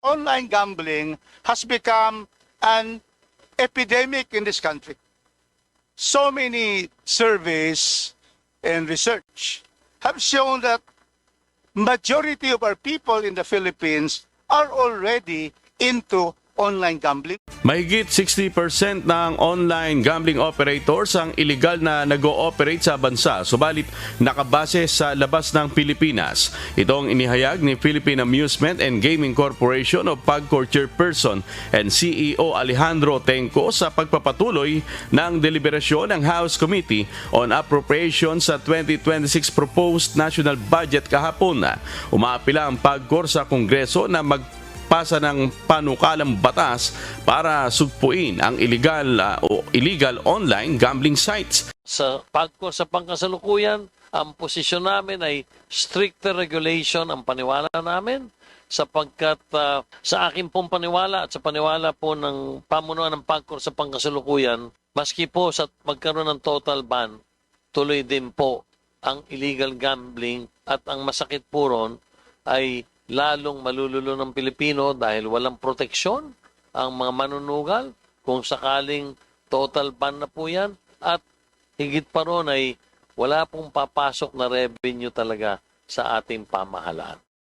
Online gambling has become an epidemic in this country. So many surveys and research have shown that majority of our people in the Philippines are already into online gambling. Mahigit 60% ng online gambling operators ang illegal na nag-ooperate sa bansa, subalit nakabase sa labas ng Pilipinas. Itong inihayag ni Philippine Amusement and Gaming Corporation o PAGCOR Chairperson and CEO Alejandro Tenco sa pagpapatuloy ng deliberasyon ng House Committee on Appropriations sa 2026 proposed national budget kahapon. Umaapila ang PAGCOR sa Kongreso na pasa ng panukalang batas para sugpuin ang illegal online gambling sites. Sa PAGCOR sa pangkasalukuyan, ang posisyon namin ay stricter regulation ang paniwala namin sapagkat sa akin pong paniwala at sa paniwala po ng pamunuan ng PAGCOR sa pangkasalukuyan, maski po sa magkaroon ng total ban, tuloy din po ang illegal gambling at ang masakit po ron ay lalong malululo ng Pilipino dahil walang proteksyon ang mga manunugal kung sakaling total ban na po yan at higit pa ron ay wala pong papasok na revenue talaga sa ating pamahalaan.